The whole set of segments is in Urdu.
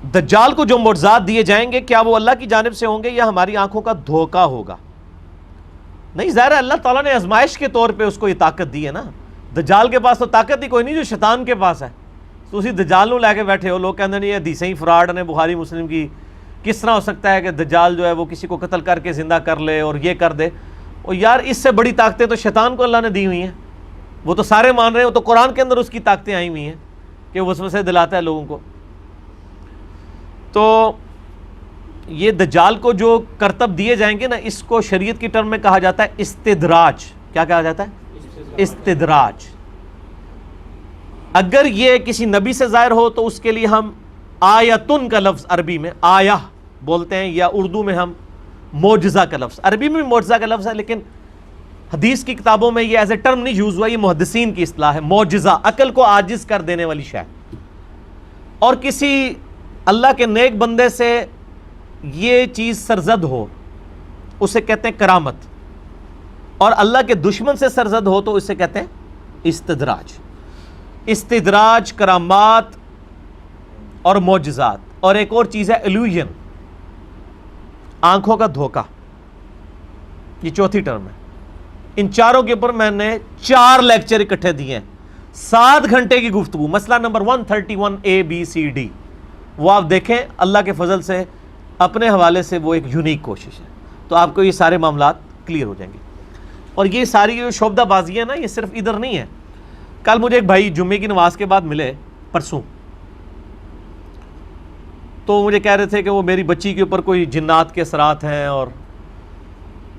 دجال کو جو معجزات دیے جائیں گے کیا وہ اللہ کی جانب سے ہوں گے یا ہماری آنکھوں کا دھوکہ ہوگا؟ نہیں، ظاہر ہے اللہ تعالیٰ نے آزمائش کے طور پہ اس کو یہ طاقت دی ہے نا. دجال کے پاس تو طاقت ہی کوئی نہیں جو شیطان کے پاس ہے. تو اسی دجال نو لے کے بیٹھے ہو. لوگ کہتے ہیں یہ حدیثیں ہی فراڈ نے بخاری مسلم کی. کس طرح ہو سکتا ہے کہ دجال جو ہے وہ کسی کو قتل کر کے زندہ کر لے اور یہ کر دے؟ اور یار اس سے بڑی طاقتیں تو شیطان کو اللہ نے دی ہوئی ہیں. وہ تو سارے مان رہے ہیں. وہ تو قرآن کے اندر اس کی طاقتیں آئی ہوئی ہیں کہ وسوسے دلاتا ہے لوگوں کو. تو یہ دجال کو جو کرتب دیے جائیں گے نا، اس کو شریعت کی ٹرم میں کہا جاتا ہے استدراج. کیا کہا جاتا ہے؟ استدراج. اگر یہ کسی نبی سے ظاہر ہو تو اس کے لیے ہم آیتن کا لفظ عربی میں آیہ بولتے ہیں، یا اردو میں ہم معجزہ کا لفظ. عربی میں بھی معجزہ کا لفظ ہے لیکن حدیث کی کتابوں میں یہ ایز اے ٹرم نہیں یوز ہوا. یہ محدثین کی اصطلاح ہے. معجزہ عقل کو عاجز کر دینے والی شے. اور کسی اللہ کے نیک بندے سے یہ چیز سرزد ہو اسے کہتے ہیں کرامت. اور اللہ کے دشمن سے سرزد ہو تو اسے کہتے ہیں استدراج. استدراج، کرامات اور معجزات. اور ایک اور چیز ہے ایلوژن، آنکھوں کا دھوکہ. یہ چوتھی ٹرم ہے. ان چاروں کے اوپر میں نے 4 لیکچر اکٹھے دیے ہیں. 7 گھنٹے کی گفتگو. مسئلہ نمبر 131 ABCD وہ آپ دیکھیں. اللہ کے فضل سے اپنے حوالے سے وہ ایک یونیک کوشش ہے. تو آپ کو یہ سارے معاملات کلیئر ہو جائیں گے. اور یہ ساری جو شعبدہ بازی ہے نا، یہ صرف ادھر نہیں ہے. کل مجھے ایک بھائی جمعے کی نماز کے بعد ملے، پرسوں. تو مجھے کہہ رہے تھے کہ وہ میری بچی کے اوپر کوئی جنات کے اثرات ہیں اور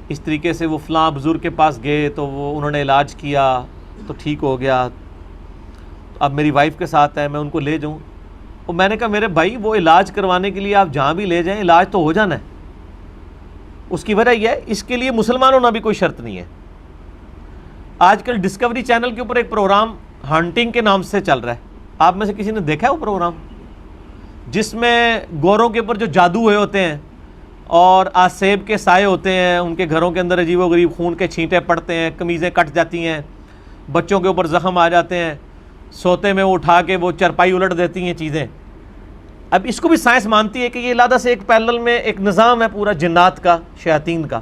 اس طریقے سے وہ فلاں بزرگ کے پاس گئے تو وہ انہوں نے علاج کیا تو ٹھیک ہو گیا. اب میری وائف کے ساتھ ہے، میں ان کو لے جاؤں. اور میں نے کہا میرے بھائی وہ علاج کروانے کے لیے آپ جہاں بھی لے جائیں علاج تو ہو جانا ہے. اس کی وجہ یہ ہے اس کے لیے مسلمان ہونا بھی کوئی شرط نہیں ہے. آج کل ڈسکوری چینل کے اوپر ایک پروگرام ہنٹنگ کے نام سے چل رہا ہے. آپ میں سے کسی نے دیکھا ہے وہ پروگرام؟ جس میں گوروں کے اوپر جو جادو ہوئے ہوتے ہیں اور آسیب کے سائے ہوتے ہیں، ان کے گھروں کے اندر عجیب و غریب خون کے چھینٹے پڑتے ہیں، قمیضیں کٹ جاتی ہیں، بچوں کے اوپر زخم آ جاتے ہیں، سوتے میں وہ اٹھا کے وہ چرپائی الٹ دیتی ہیں چیزیں. اب اس کو بھی سائنس مانتی ہے کہ یہ علیحدہ سے ایک پیرلل میں ایک نظام ہے پورا جنات کا، شیاطین کا.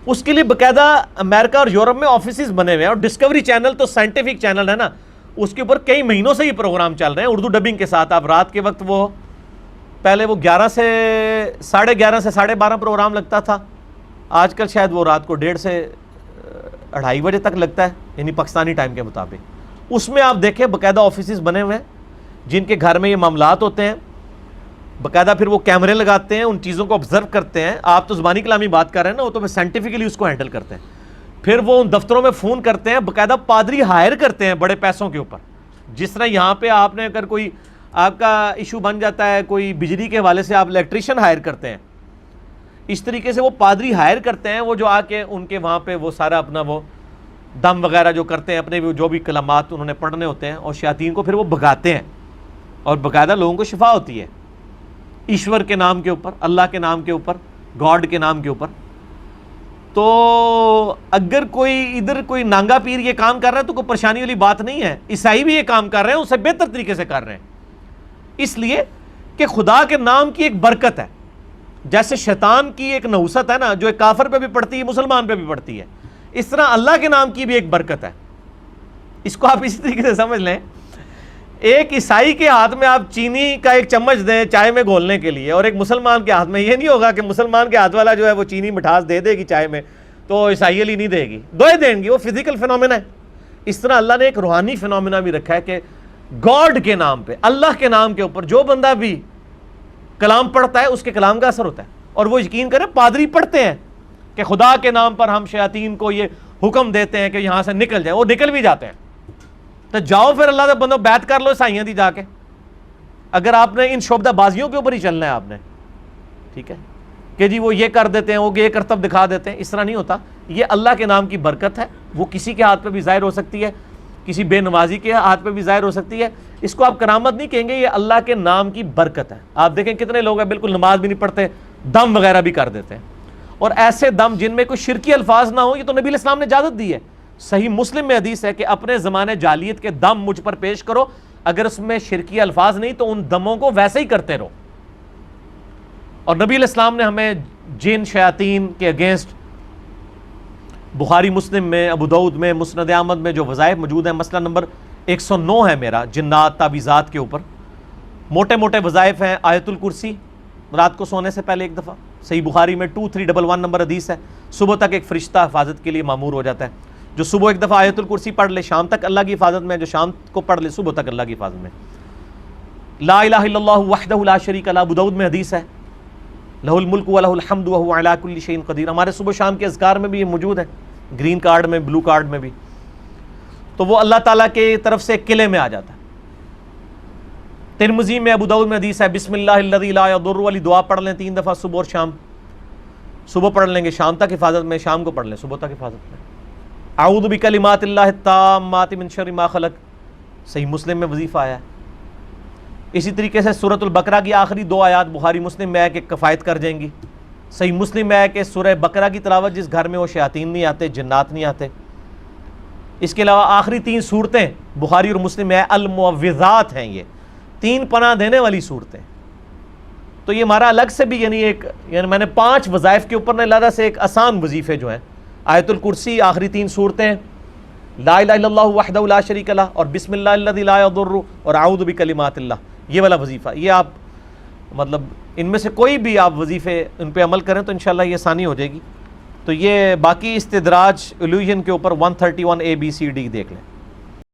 اس کے لیے باقاعدہ امریکہ اور یورپ میں آفیسز بنے ہوئے ہیں. اور ڈسکوری چینل تو سائنٹیفک چینل ہے نا، اس کے اوپر کئی مہینوں سے یہ پروگرام چل رہے ہیں اردو ڈبنگ کے ساتھ. آپ رات کے وقت وہ پہلے وہ 11 سے 11:30 سے 12:30 پروگرام لگتا تھا. آج کل شاید وہ رات کو 1:30 سے 2:30 بجے تک لگتا ہے، یعنی پاکستانی ٹائم کے مطابق. اس میں آپ دیکھیں باقاعدہ آفیسز بنے ہوئے ہیں جن کے گھر میں یہ معاملات ہوتے ہیں. باقاعدہ پھر وہ کیمرے لگاتے ہیں، ان چیزوں کو آبزرو کرتے ہیں. آپ تو زبانی کلامی بات کر رہے ہیں نا، وہ تو میں سائنٹیفکلی اس کو ہینڈل کرتے ہیں. پھر وہ ان دفتروں میں فون کرتے ہیں، باقاعدہ پادری ہائر کرتے ہیں بڑے پیسوں کے اوپر. جس طرح یہاں پہ آپ نے اگر کوئی آپ کا ایشو بن جاتا ہے کوئی بجلی کے حوالے سے، آپ الیکٹریشین ہائر کرتے ہیں، اس طریقے سے وہ پادری ہائر کرتے ہیں. وہ جو آ کے ان کے وہاں پہ وہ سارا اپنا وہ دم وغیرہ جو کرتے ہیں، اپنے جو بھی کلمات انہوں نے پڑھنے ہوتے ہیں، اور شیاطین کو پھر وہ بھگاتے ہیں. اور باقاعدہ لوگوں کو شفا ہوتی ہے ایشور کے نام کے اوپر، اللہ کے نام کے اوپر، گاڈ کے نام کے اوپر. تو اگر کوئی ادھر کوئی نانگا پیر یہ کام کر رہا ہے تو کوئی پریشانی والی بات نہیں ہے. عیسائی بھی یہ کام کر رہے ہیں، اسے بہتر طریقے سے کر رہے ہیں. اس لیے کہ خدا کے نام کی ایک برکت ہے. جیسے شیطان کی ایک نحوست ہے نا، جو ایک کافر پہ بھی پڑتی ہے مسلمان پہ بھی پڑتی ہے، اس طرح اللہ کے نام کی بھی ایک برکت ہے. اس کو آپ اسی طریقے سے سمجھ لیں. ایک عیسائی کے ہاتھ میں آپ چینی کا ایک چمچ دیں چائے میں گھولنے کے لیے، اور ایک مسلمان کے ہاتھ میں، یہ نہیں ہوگا کہ مسلمان کے ہاتھ والا جو ہے وہ چینی مٹھاس دے دے گی چائے میں تو عیسائی علی نہیں دے گی، دوئے دیں گی. وہ فزیکل فینومینا ہے. اس طرح اللہ نے ایک روحانی فینومینا بھی رکھا ہے کہ گاڈ کے نام پہ، اللہ کے نام کے اوپر جو بندہ بھی کلام پڑھتا ہے اس کے کلام کا اثر ہوتا ہے. اور وہ یقین کریں پادری پڑھتے ہیں کہ خدا کے نام پر ہم شیاطین کو یہ حکم دیتے ہیں کہ یہاں سے نکل جائیں، وہ نکل بھی جاتے ہیں. تو جاؤ پھر اللہ کے بندوں بیعت کر لو عیسائیاں دی جا کے، اگر آپ نے ان شعبدہ بازیوں کے اوپر ہی چلنا ہے آپ نے. ٹھیک ہے کہ جی وہ یہ کر دیتے ہیں، وہ یہ کرتب دکھا دیتے ہیں. اس طرح نہیں ہوتا. یہ اللہ کے نام کی برکت ہے. وہ کسی کے ہاتھ پہ بھی ظاہر ہو سکتی ہے، کسی بے نمازی کے ہاتھ پہ بھی ظاہر ہو سکتی ہے. اس کو آپ کرامت نہیں کہیں گے، یہ اللہ کے نام کی برکت ہے. آپ دیکھیں کتنے لوگ ہیں بالکل نماز بھی نہیں پڑھتے، دم وغیرہ بھی کر دیتے ہیں. اور ایسے دم جن میں کوئی شرکی الفاظ نہ ہو، یہ تو نبی علیہ السلام نے اجازت دی ہے. صحیح مسلم میں حدیث ہے کہ اپنے زمانے جاہلیت کے دم مجھ پر پیش کرو، اگر اس میں شرکی الفاظ نہیں تو ان دموں کو ویسے ہی کرتے رہو. اور نبی علیہ السلام نے ہمیں جن شیاطین کے اگینسٹ بخاری مسلم میں، ابو داؤد میں، مسند احمد میں جو وظائف موجود ہیں، مسئلہ نمبر 109 ہے میرا جنات تعویذات کے اوپر. موٹے موٹے وظائف ہیں. آیت الکرسی رات کو سونے سے پہلے ایک دفعہ، صحیح بخاری میں 2311 نمبر حدیث ہے. صبح تک ایک فرشتہ حفاظت کے لیے مامور ہو جاتا ہے. جو صبح ایک دفعہ آیت الکرسی پڑھ لے شام تک اللہ کی حفاظت میں، جو شام کو پڑھ لے صبح تک اللہ کی حفاظت میں. لا الہ الا اللہ وحدہ لا شریک لہ، ابو داؤد میں حدیث ہے، لہ الملک و لہ الحمد وہو علی کل شیء قدیر. ہمارے صبح شام کے اذکار میں بھی یہ موجود ہے، گرین کارڈ میں، بلو کارڈ میں بھی. تو وہ اللہ تعالیٰ کے طرف سے قلعے میں آ جاتا ہے. ترمذی میں، ابو داؤد میں حدیث ہے، بسم اللہ الذی لا یضر والی دعا پڑھ لیں 3 دفعہ صبح اور شام. صبح پڑھ لیں گے شام تک حفاظت میں، شام کو پڑھ لیں صبح تک حفاظت میں. اعوذ بکلمات اللہ التامات من شر ما خلق، صحیح مسلم میں وظیفہ آیا ہے. اسی طریقے سے سورۃ البقرہ کی آخری 2 آیات بخاری مسلم میں ہے کہ کفایت کر جائیں گی. صحیح مسلم میں ہے کہ سورہ بقرہ کی تلاوت جس گھر میں وہ شیاطین نہیں آتے، جنات نہیں آتے. اس کے علاوہ آخری 3 صورتیں بخاری اور مسلم میں ہے، المعوذات ہیں، یہ 3 پناہ دینے والی صورتیں. تو یہ ہمارا الگ سے بھی یعنی میں نے 5 وظائف کے اوپر علیحدہ سے ایک آسان وظیفے جو ہیں، آیت الکرسی، آخری 3 صورتیں، لا الہ الا اللہ وحدہ لا شریک لہ، اور بسم اللہ الذی لا یضر، اور اعوذ بکلمات اللہ. یہ والا وظیفہ، یہ آپ مطلب ان میں سے کوئی بھی آپ وظیفے ان پہ عمل کریں تو انشاءاللہ یہ آسانی ہو جائے گی. تو یہ باقی استدراج الوہین کے اوپر 131 ABCD دیکھ لیں.